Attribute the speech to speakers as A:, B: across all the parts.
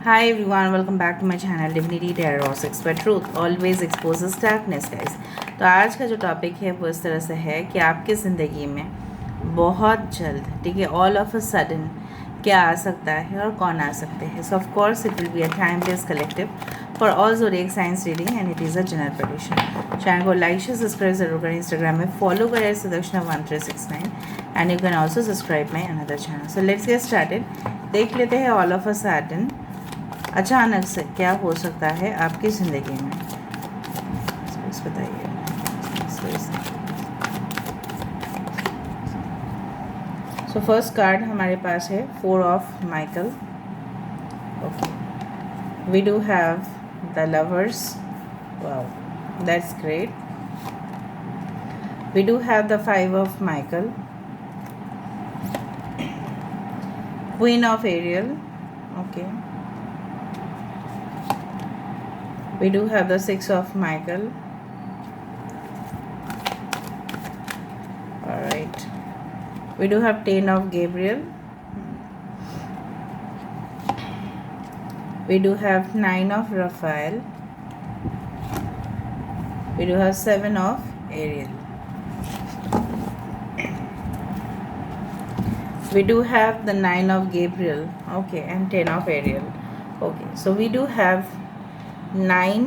A: Hi everyone, welcome back to my channel Divinity Tarot Sex by Truth always exposes darkness guys। तो आज का जो topic है वो इस तरह से है कि आपकी ज़िंदगी में बहुत जल्द, ठीक है, ऑल ऑफ अ सडन क्या आ सकता है और कौन आ सकते हैं। सो of course it will be a timeless collective for all zodiac science reading and it is a general prediction. Channel को लाइक शेयर सब्सक्राइब जरूर करें, इंस्टाग्राम में फॉलो करें Sudakshina 1369 and you can also subscribe my another channel. So let's get started. देख लेते हैं all of a sudden अचानक से क्या हो सकता है आपकी ज़िंदगी में। बताइए। सो फर्स्ट कार्ड हमारे पास है 4 of Michael. Okay, we do have the lovers. Wow, that's great. We do have the 5 of Michael, queen of Ariel. Okay, we do have the 6 of Michael. All right, we do have 10 of Gabriel. We do have 9 of Raphael. We do have 7 of Ariel. We do have the 9 of Gabriel, okay, and 10 of Ariel. Okay, so we do have 9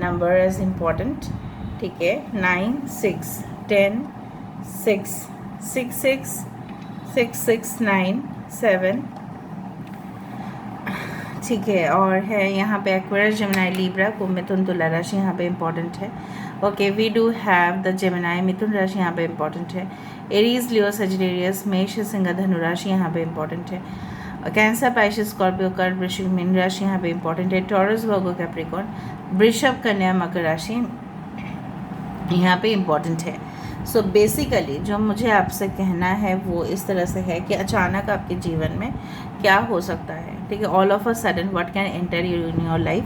A: number is important, ठीक है। 9 6 10 6 6 6 6 6 9 7, ठीक है। और है यहाँ पे Aquarius, Gemini, Libra, Kumbh, Mithun, Tula राशि यहाँ पे इम्पॉर्टेंट है। Okay, we do have the Gemini, Mithun राशि यहाँ पे इम्पॉर्टेंट है। एरीज, लियो, सजिटेरियस, मेष, सिंह, धनु राशि यहाँ पे इम्पॉर्टेंट है। कैंसर, पाइसेस, स्कॉर्पियो, कर्क, वृश्चिक, मीन राशि यहाँ पे इम्पॉर्टेंट है। टॉरस, वर्गो, कैप्रिकॉर्न, वृषभ, कन्या, मकर राशि यहाँ पे इम्पॉर्टेंट है। सो बेसिकली जो मुझे आपसे कहना है वो इस तरह से है कि अचानक आपके जीवन में क्या हो सकता है, ठीक है। All of a sudden what can enter in your life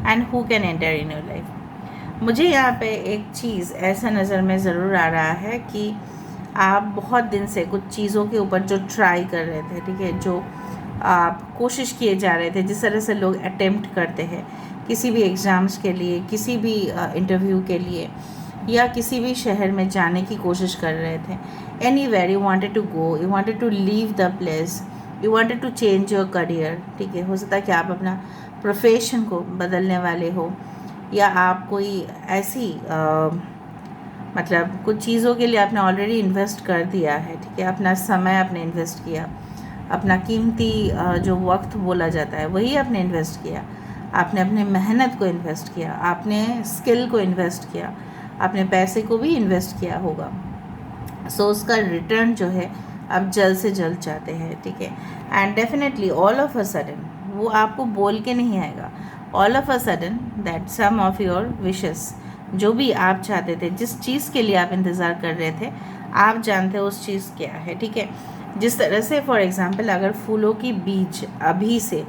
A: and who can enter in your life. मुझे यहाँ पे एक चीज़ ऐसा नज़र में ज़रूर आ रहा है कि आप बहुत दिन से कुछ चीज़ों के ऊपर जो ट्राई कर रहे थे, ठीक है, जो आप कोशिश किए जा रहे थे, जिस तरह से लोग अटेम्प्ट करते हैं किसी भी एग्ज़ाम्स के लिए, किसी भी इंटरव्यू के लिए, या किसी भी शहर में जाने की कोशिश कर रहे थे। Anywhere you wanted to go, you wanted to leave the place, you wanted to change your career, ठीक है। हो सकता है कि आप अपना प्रोफेशन को बदलने वाले हो, या आप कोई ऐसी मतलब कुछ चीज़ों के लिए आपने ऑलरेडी इन्वेस्ट कर दिया है, ठीक है। अपना समय आपने इन्वेस्ट किया, अपना कीमती जो वक्त बोला जाता है वही आपने इन्वेस्ट किया, आपने अपने मेहनत को इन्वेस्ट किया, आपने स्किल को इन्वेस्ट किया, आपने पैसे को भी इन्वेस्ट किया होगा। सो उसका रिटर्न जो है आप जल्द से जल्द चाहते हैं, ठीक है। And definitely all of a sudden वो आपको बोल के नहीं आएगा। All of a sudden that some of your wishes, जो भी आप चाहते थे, जिस चीज़ के लिए आप इंतज़ार कर रहे थे, आप जानते हो उस चीज़ क्या है, ठीक है। जिस तरह से फॉर एग्ज़ाम्पल अगर फूलों की बीज अभी से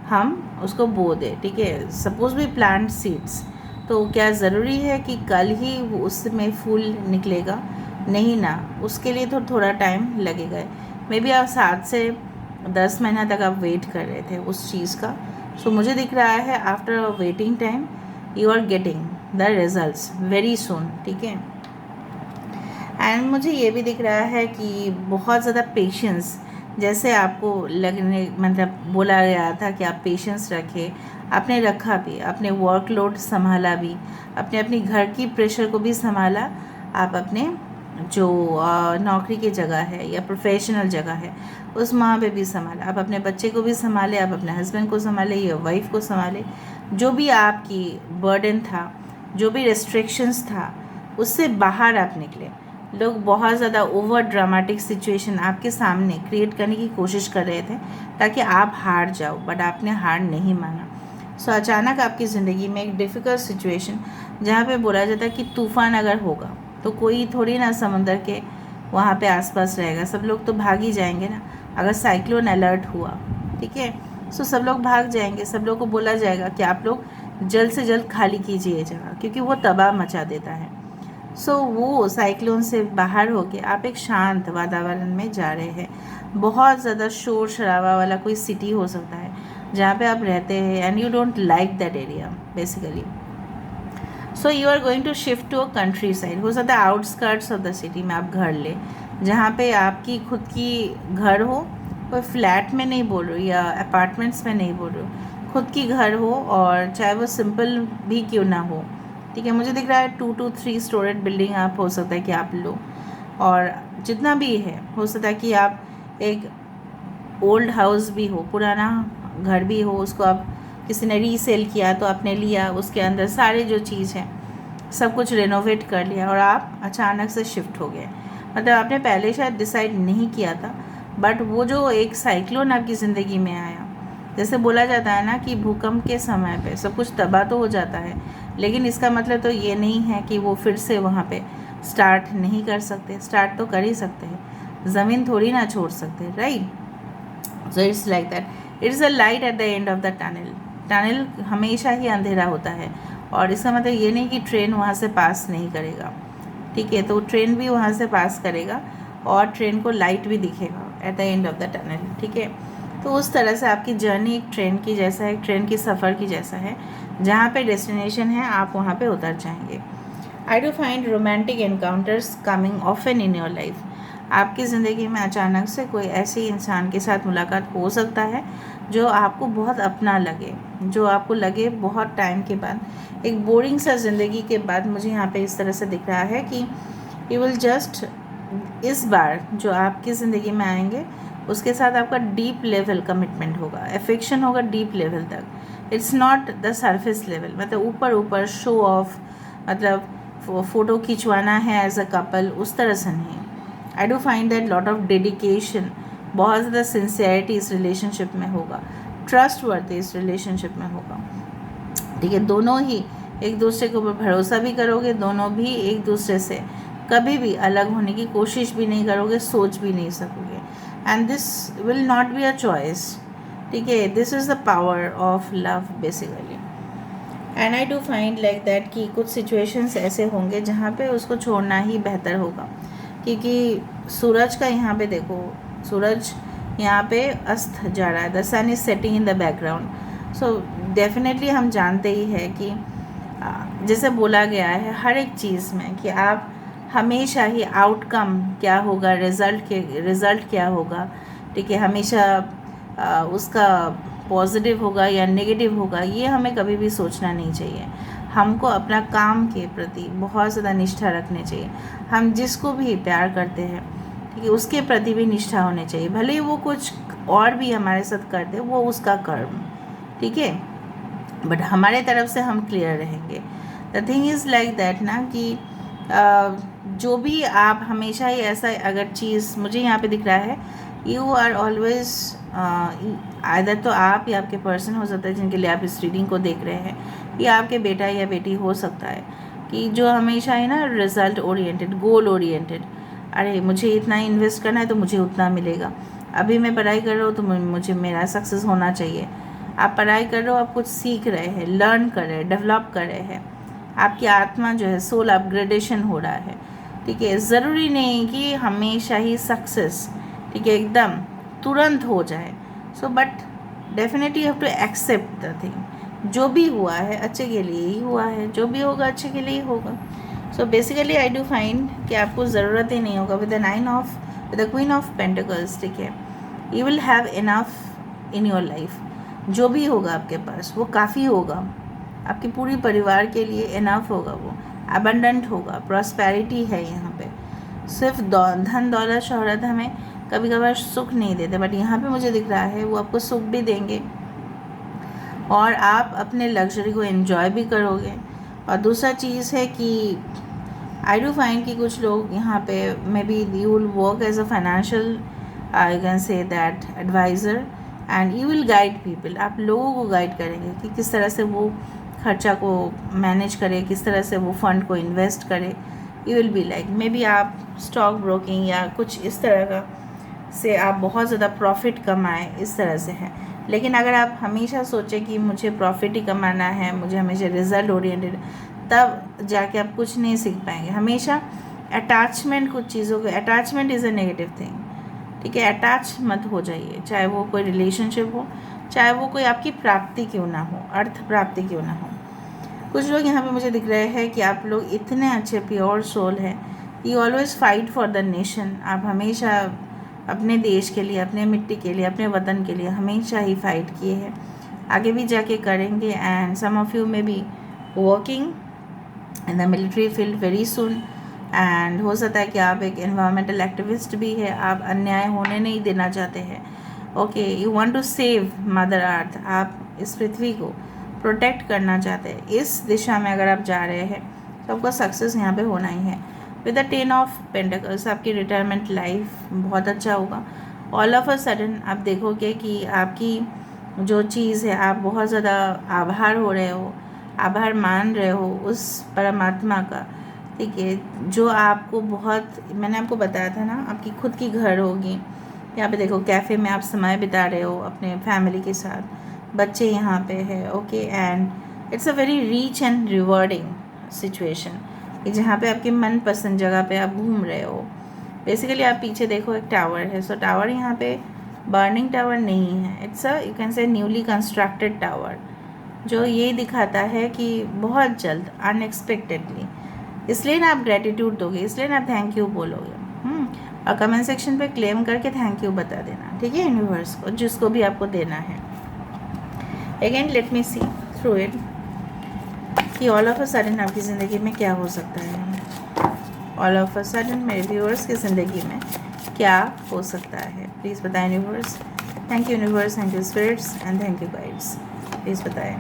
A: हम उसको बो दें, ठीक है, सपोज़ वी प्लांट सीड्स, तो क्या ज़रूरी है कि कल ही उसमें फूल निकलेगा? नहीं ना, उसके लिए तो थोड़ा टाइम लगेगा। मे बी आप 7 से 10 महीना तक आप वेट कर रहे थे उस चीज़ का। सो मुझे दिख रहा है after a waiting time you are getting the results very soon, ठीक है। एंड मुझे ये भी दिख रहा है कि बहुत ज़्यादा पेशेंस, जैसे आपको लगने मतलब बोला गया था कि आप पेशेंस रखें, आपने रखा भी, आपने वर्कलोड संभाला भी, अपने अपनी घर की प्रेशर को भी संभाला, आप अपने जो नौकरी की जगह है या प्रोफेशनल जगह है उस वहाँ पे भी संभाला, आप अपने बच्चे को भी संभाले, आप अपने हस्बैंड को संभाले या वाइफ को संभाले। जो भी आपकी बर्डन था, जो भी रेस्ट्रिक्शंस था, उससे बाहर आप निकले। लोग बहुत ज़्यादा ओवर ड्रामेटिक सिचुएशन आपके सामने क्रिएट करने की कोशिश कर रहे थे ताकि आप हार जाओ, बट आपने हार नहीं माना। सो अचानक आपकी ज़िंदगी में एक डिफ़िकल्ट सिचुएशन, जहाँ पे बोला जाता है कि तूफ़ान अगर होगा तो कोई थोड़ी ना समुंदर के वहाँ पे आसपास रहेगा, सब लोग तो भाग ही जाएंगे ना। अगर साइक्लोन अलर्ट हुआ, ठीक है, सो सब लोग भाग जाएंगे, सब लोग को बोला जाएगा कि आप लोग जल्द से जल्द खाली कीजिए जगह, क्योंकि वो तबाह मचा देता है। सो वो साइक्लोन से बाहर होके आप एक शांत वातावरण में जा रहे हैं। बहुत ज़्यादा शोर शराबा वाला कोई सिटी हो सकता है, जहाँ पे आप रहते हैं and you don't like that area basically. So you are going to shift to a countryside. हो सकता है आउटस्कर्ट्स ऑफ द सिटी में आप घर लें, जहाँ पे आपकी खुद की घर हो. कोई फ्लैट में नहीं बोल रही हूँ या अपार्टमेंट्स में नहीं बोल रही हूँ, खुद की घर हो, और चाहे वो सिंपल भी क्यों ना हो. ठीक है, मुझे दिख रहा है 2 to 3 स्टोरेड बिल्डिंग आप हो सकता है कि आप लो, और जितना भी है हो सकता है कि आप एक ओल्ड हाउस भी हो, पुराना घर भी हो, उसको आप किसी ने रीसेल किया तो आपने लिया, उसके अंदर सारे जो चीज़ हैं सब कुछ रेनोवेट कर लिया और आप अचानक से शिफ्ट हो गए. मतलब आपने पहले शायद डिसाइड नहीं किया था, बट वो जो एक साइक्लोन आपकी ज़िंदगी में आया, जैसे बोला जाता है ना कि भूकंप के समय पे सब कुछ तबाह तो हो जाता है, लेकिन इसका मतलब तो ये नहीं है कि वो फिर से वहाँ पे स्टार्ट नहीं कर सकते. स्टार्ट तो कर ही सकते हैं, ज़मीन थोड़ी ना छोड़ सकते, right. So it's like that. It's a light at the end of the tunnel. Tunnel हमेशा ही अंधेरा होता है, और इसका मतलब ये नहीं कि ट्रेन वहाँ से पास नहीं करेगा. ठीक है, तो ट्रेन भी वहाँ से पास करेगा और ट्रेन को लाइट भी दिखेगा at the end of the tunnel. ठीक है, तो उस तरह से आपकी जर्नी एक ट्रेन की जैसा है, एक ट्रेन की सफ़र की जैसा है. जहाँ पे डेस्टिनेशन है आप वहाँ पे उतर जाएंगे. आई do find romantic encounters coming often in your life. आपकी ज़िंदगी में अचानक से कोई ऐसे इंसान के साथ मुलाकात हो सकता है जो आपको बहुत अपना लगे, जो आपको लगे बहुत टाइम के बाद, एक बोरिंग सा ज़िंदगी के बाद. मुझे यहाँ पे इस तरह से दिख रहा है कि यू विल जस्ट, इस बार जो आपकी ज़िंदगी में आएंगे उसके साथ आपका डीप लेवल कमिटमेंट होगा, अफेक्शन होगा डीप लेवल तक. It's not the surface level, मतलब ऊपर ऊपर शो ऑफ, मतलब फ़ोटो खिंचवाना है एज अ कपल, उस तरह से नहीं. आई do find that lot of dedication, बहुत ज़्यादा सिंसियरिटी इस रिलेशनशिप में होगा, ट्रस्ट वर्दी इस रिलेशनशिप में होगा. ठीक है, दोनों ही एक दूसरे के ऊपर भरोसा भी करोगे, दोनों भी एक दूसरे से कभी भी अलग होने की कोशिश भी नहीं करोगे, सोच भी नहीं सकोगे. And this will not be a choice. ठीक है, this is the power of love basically. And I do find like that कि कुछ सिचुएशंस ऐसे होंगे जहाँ पे उसको छोड़ना ही बेहतर होगा, क्योंकि सूरज का यहाँ पे देखो, सूरज यहाँ पे अस्त जा रहा है, the sun is setting in the background. So definitely हम जानते ही है कि जैसे बोला गया है हर एक चीज़ में कि आप हमेशा ही आउटकम क्या होगा, रिज़ल्ट क्या होगा, ठीक है, हमेशा उसका पॉजिटिव होगा या नेगेटिव होगा, ये हमें कभी भी सोचना नहीं चाहिए. हमको अपना काम के प्रति बहुत ज़्यादा निष्ठा रखनी चाहिए. हम जिसको भी प्यार करते हैं, ठीक है, उसके प्रति भी निष्ठा होनी चाहिए, भले ही वो कुछ और भी हमारे साथ कर दे, वो उसका कर्म. ठीक है, बट हमारे तरफ से हम क्लियर रहेंगे. The thing is like that ना कि जो भी आप हमेशा ही ऐसा, अगर चीज़ मुझे यहाँ पे दिख रहा है, यू आर ऑलवेज, आइदर तो आप या आपके पर्सन हो सकता है जिनके लिए आप इस रीडिंग को देख रहे हैं, या आपके बेटा या बेटी हो सकता है कि जो हमेशा है ना रिज़ल्ट ओरिएंटेड, गोल ओरिएंटेड. अरे मुझे इतना इन्वेस्ट करना है तो मुझे उतना मिलेगा. अभी मैं पढ़ाई कर रहा हूँ तो मुझे मेरा सक्सेस होना चाहिए. आप पढ़ाई कर रहे हो, आप कुछ सीख रहे हैं, लर्न कर रहे हैं, डेवलप कर रहे हैं, आपकी आत्मा जो है सोल अपग्रेडेशन हो रहा है. ठीक है, ज़रूरी नहीं कि हमेशा ही सक्सेस, ठीक है, एकदम तुरंत हो जाए. So but definitely you have to accept the thing. जो भी हुआ है अच्छे के लिए ही हुआ है, जो भी होगा अच्छे के लिए ही होगा. So basically I do find कि आपको ज़रूरत ही नहीं होगा with the queen of pentacles. ठीक है, you will have enough in your life. जो भी होगा आपके पास वो काफ़ी होगा, आपके पूरी परिवार के लिए इनफ होगा, वो अबंडेंट होगा, प्रॉस्पेरिटी है यहाँ पे. सिर्फ धन दौलत शोहरत हमें कभी कभार सुख नहीं देते, बट यहाँ पे मुझे दिख रहा है वो आपको सुख भी देंगे और आप अपने लग्जरी को एंजॉय भी करोगे. और दूसरा चीज़ है कि आई डू फाइंड कि कुछ लोग यहाँ पे maybe you will work as a financial, I can say that advisor, and you will guide people. आप लोगों को गाइड करेंगे कि किस तरह से वो खर्चा को मैनेज करे, किस तरह से वो फंड को इन्वेस्ट करे. You will be like, may be आप स्टॉक ब्रोकिंग या कुछ इस तरह का से आप बहुत ज़्यादा प्रॉफिट कमाएं, इस तरह से है. लेकिन अगर आप हमेशा सोचें कि मुझे प्रॉफिट ही कमाना है, मुझे हमेशा रिजल्ट ओरिएंटेड, तब जाके आप कुछ नहीं सीख पाएंगे. हमेशा अटैचमेंट, कुछ चीज़ों को, attachment is a negative thing. ठीक है, अटैच मत हो जाइए, चाहे वो कोई रिलेशनशिप हो, चाहे वो कोई आपकी प्राप्ति क्यों ना हो, अर्थ प्राप्ति क्यों ना हो। कुछ लोग यहाँ पे मुझे दिख रहे हैं कि आप लोग इतने अच्छे प्योर सोल हैं, you always fight for the nation. आप हमेशा अपने देश के लिए, अपने मिट्टी के लिए, अपने वतन के लिए हमेशा ही फाइट किए हैं, आगे भी जाके करेंगे। एंड सम ऑफ यू में be working in the military field very soon. And हो सकता है कि आप एक एनवायरमेंटल एक्टिविस्ट भी है, आप अन्याय होने नहीं देना चाहते हैं। Okay, you want to save mother earth, आप इस पृथ्वी को प्रोटेक्ट करना चाहते हैं। इस दिशा में अगर आप जा रहे हैं तो आपका सक्सेस यहाँ पे होना ही है। विद द 10 ऑफ पेंटिकल्स आपकी रिटायरमेंट लाइफ बहुत अच्छा होगा। ऑल ऑफ अ सडन आप देखोगे कि आपकी जो चीज़ है, आप बहुत ज़्यादा आभार हो रहे हो, आभार मान रहे हो उस परमात्मा का, ठीक है, जो आपको बहुत, मैंने आपको बताया था ना, आपकी खुद की घर होगी। यहाँ पे देखो कैफ़े में आप समय बिता रहे हो अपने फैमिली के साथ, बच्चे यहाँ पे है। Okay, and it's a very rich and rewarding situation कि जहाँ पे आपके मनपसंद जगह पे आप घूम रहे हो। बेसिकली आप पीछे देखो एक टावर है, सो टावर यहाँ पे बर्निंग टावर नहीं है, it's a you can say newly constructed tower, जो ये दिखाता है कि बहुत जल्द अनएक्सपेक्टेडली, इसलिए ना आप ग्रेटिट्यूड दोगे, इसलिए ना आप थैंक यू बोलोगे। और कमेंट सेक्शन पे क्लेम करके थैंक यू बता देना, ठीक है, यूनिवर्स को, जिसको भी आपको देना है। Again let me see through it कि ऑल ऑफ अ सडन आपकी ज़िंदगी में क्या हो सकता है। ऑल ऑफ अ सडन मेरे व्यूअर्स की ज़िंदगी में क्या हो सकता है, प्लीज़ बताएं universe. Thank you universe, thank you spirits and thank you guides, please बताएं।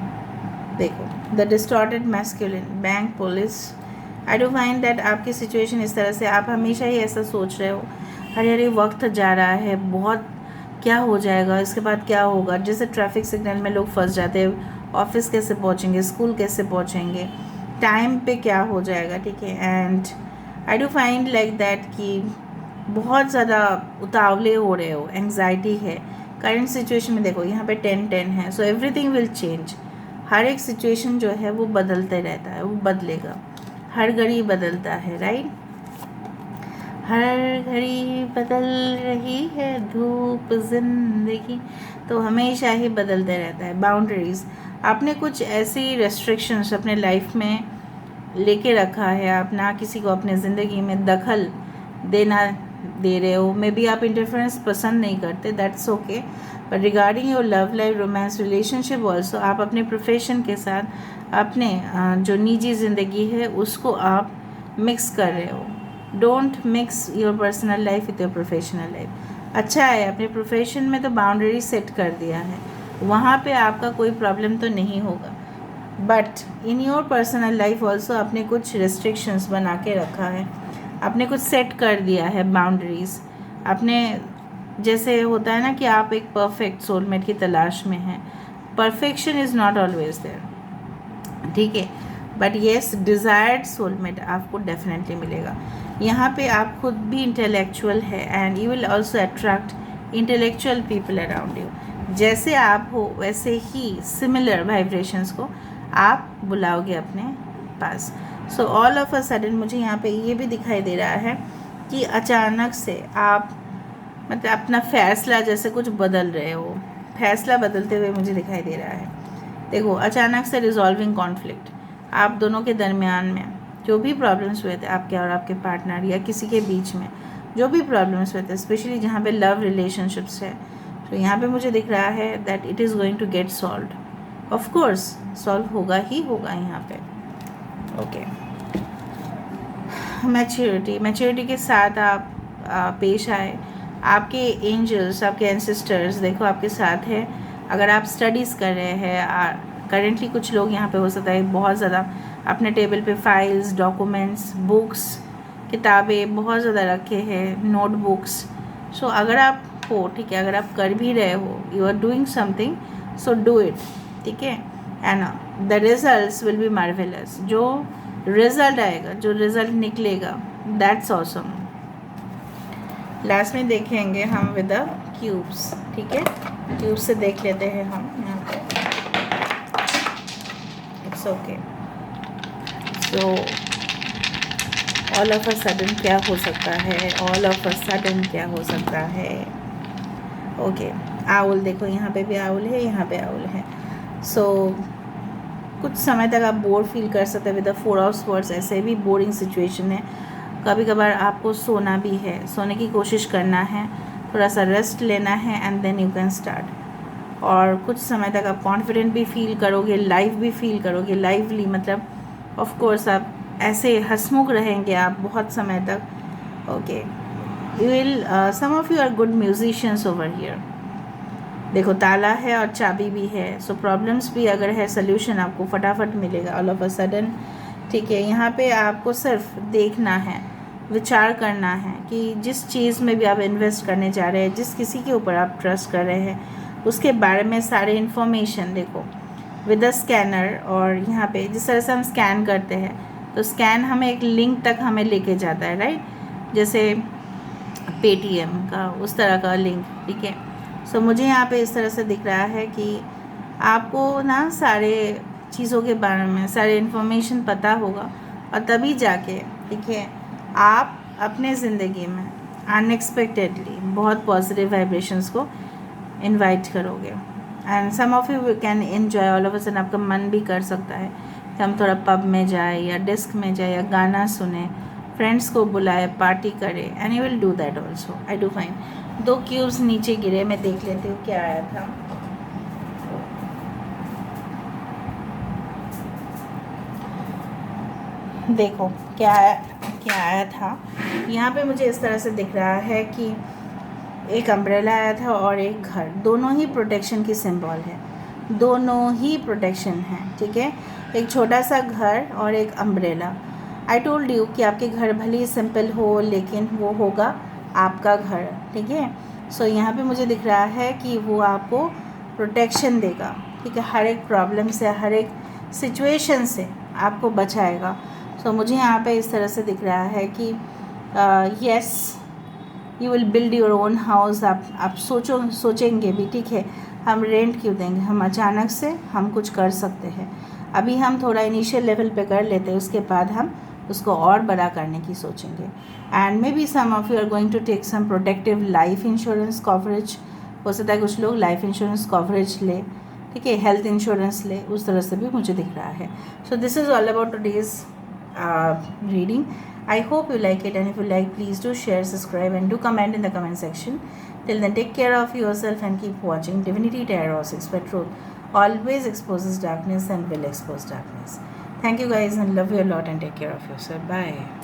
A: देखो, the distorted masculine, bank, police, I do find that आपकी सिचुएशन इस तरह से, आप हमेशा ही ऐसा सोच रहे हो, अरे वक्त जा रहा है बहुत, क्या हो जाएगा, इसके बाद क्या होगा। जैसे ट्रैफिक सिग्नल में लोग फंस जाते हैं, ऑफिस कैसे पहुंचेंगे, स्कूल कैसे पहुंचेंगे, टाइम पे क्या हो जाएगा, ठीक है। And I do find like that कि बहुत ज़्यादा उतावले हो रहे हो, एंग्जाइटी है करंट सिचुएशन में। देखो यहाँ पे 10-10 है, सो एवरीथिंग विल चेंज। हर एक सिचुएशन जो है वो बदलते रहता है, वो बदलेगा, हर घड़ी बदलता है, राइट। हर घड़ी बदल रही है धूप जिंदगी, तो हमेशा ही बदलते रहता है। बाउंड्रीज, आपने कुछ ऐसी रेस्ट्रिक्शंस अपने लाइफ में लेके रखा है, आप ना किसी को अपने ज़िंदगी में दखल देना दे रहे हो, मे बी आप इंटरफेरेंस पसंद नहीं करते, that's okay. But regarding your love life, romance, relationship also, आप अपने प्रोफेशन के साथ अपने जो निजी ज़िंदगी है उसको आप मिक्स कर रहे हो। Don't mix your personal life with your professional life. अच्छा है, अपने प्रोफेशन में तो बाउंड्री सेट कर दिया है, वहाँ पे आपका कोई प्रॉब्लम तो नहीं होगा। But in your personal life also आपने कुछ रिस्ट्रिक्शंस बना के रखा है, आपने कुछ सेट कर दिया है बाउंड्रीज। आपने, जैसे होता है ना कि आप एक परफेक्ट सोलमेट की तलाश में हैं, perfection is not always there, ठीक है, बट येस डिज़ायर्ड सोलमेट आपको डेफिनेटली मिलेगा। यहाँ पे आप खुद भी इंटेलेक्चुअल है and you will also attract intellectual people around you. जैसे आप हो वैसे ही सिमिलर वाइब्रेशंस को आप बुलाओगे अपने पास। So all of a sudden मुझे यहाँ पे ये भी दिखाई दे रहा है कि अचानक से आप मतलब अपना फैसला जैसे कुछ बदल रहे हो, फैसला बदलते हुए मुझे दिखाई दे रहा है। देखो, अचानक से रिजॉल्विंग कॉन्फ्लिक्ट, आप दोनों के दरमियान में जो भी प्रॉब्लम्स हुए थे, आपके और आपके पार्टनर या किसी के बीच में जो भी प्रॉब्लम्स हुए थे, स्पेशली जहाँ पे लव रिलेशनशिप्स है, तो यहाँ पे मुझे दिख रहा है that it is going to get solved. Of course solve होगा ही होगा यहाँ पे। ओके, मैच्योरिटी के साथ आप पेश आए। आपके एंजल्स, आपके एंसेस्टर्स देखो आपके साथ है। अगर आप स्टडीज़ कर रहे हैं करेंटली, कुछ लोग यहाँ पे हो सकता है बहुत ज़्यादा अपने टेबल पे फाइल्स, डॉक्यूमेंट्स, बुक्स, किताबें बहुत ज़्यादा रखे हैं, नोटबुक्स। सो अगर आप हो, ठीक है, अगर आप कर भी रहे हो, you are doing something, so do it, ठीक है, and the results will be marvellous. जो रिजल्ट आएगा, जो रिजल्ट निकलेगा, दैट्स ऑसम। लास्ट में देखेंगे हम विद द क्यूब्स, ठीक है, क्यूब से देख लेते हैं हम यहाँ पे। It's okay. So all of a sudden क्या हो सकता है, ऑल ऑफ अ सडन क्या हो सकता है। ओके, आउल, देखो यहाँ पे भी आउल है, यहाँ पे आउल है। सो कुछ समय तक आप बोर फील कर सकते हैं विद द 4 ऑफ स्वॉर्ड्स। ऐसे भी बोरिंग सिचुएशन है, कभी कभार आपको सोना भी है, सोने की कोशिश करना है, थोड़ा सा रेस्ट लेना है and then you can start. और कुछ समय तक आप कॉन्फिडेंट भी फील करोगे, लाइव भी फील करोगे, लाइवली मतलब ऑफ कोर्स आप ऐसे हंसमुख रहेंगे आप बहुत समय तक। Okay, you will some of you are good musicians over here. देखो ताला है और चाबी भी है, सो प्रॉब्लम्स भी अगर है, सोल्यूशन आपको फटाफट मिलेगा ऑल ऑफ अ सडन। ठीक है, यहाँ पे आपको सिर्फ देखना है, विचार करना है कि जिस चीज़ में भी आप इन्वेस्ट करने जा रहे हैं, जिस किसी के ऊपर आप ट्रस्ट कर रहे हैं, उसके बारे में सारे इन्फॉर्मेशन देखो विद अ स्कैनर। और यहाँ पे जिस तरह से हम स्कैन करते हैं तो स्कैन हमें एक लिंक तक हमें लेके जाता है, राइट, जैसे पेटीएम का उस तरह का लिंक। ठीक है, सो मुझे यहाँ पे इस तरह से दिख रहा है कि आपको ना सारे चीज़ों के बारे में सारे इन्फॉर्मेशन पता होगा और तभी जाके, ठीक है, आप अपने ज़िंदगी में अनएक्सपेक्टेडली बहुत पॉजिटिव वाइब्रेशंस को इनवाइट करोगे। And some of you can enjoy, all of a sudden आपका मन भी कर सकता है कि हम थोड़ा पब में जाए या डिस्क में जाए या गाना सुने, फ्रेंड्स को बुलाए, पार्टी करें, and you will do that also. I do fine 2 cubes नीचे गिरे, मैं देख लेती हूँ क्या आया था। देखो क्या आया था। यहाँ पे मुझे इस तरह से दिख रहा है कि एक अम्ब्रेला आया था और एक घर, दोनों ही प्रोटेक्शन की सिंबल है, दोनों ही प्रोटेक्शन है। ठीक है, एक छोटा सा घर और एक अम्ब्रेला। आई टोल्ड यू कि आपके घर भले ही सिंपल हो लेकिन वो होगा आपका घर। ठीक है, सो यहाँ पे मुझे दिख रहा है कि वो आपको प्रोटेक्शन देगा। ठीक है, हर एक प्रॉब्लम से, हर एक सिचुएशन से आपको बचाएगा। सो मुझे यहाँ पे इस तरह से दिख रहा है कि yes, you will build your own house. आप सोचेंगे भी, ठीक है, हम रेंट क्यों देंगे, हम अचानक से हम कुछ कर सकते हैं। अभी हम थोड़ा इनिशियल लेवल पे कर लेते हैं, उसके बाद हम उसको और बड़ा करने की सोचेंगे। And maybe some of you are going to take some protective life insurance coverage. हो सकता है कुछ लोग लाइफ इंश्योरेंस कवरेज ले, ठीक है, हेल्थ इंश्योरेंस ले, उस तरह से भी मुझे दिख रहा है। So this is all about today's reading. I hope you like it, and if you like, please do share, subscribe, and do comment in the comment section. Till then, take care of yourself and keep watching Divinity Tarot 6, where truth always exposes darkness and will expose darkness. Thank you guys, and love you a lot, and take care of yourself. Bye.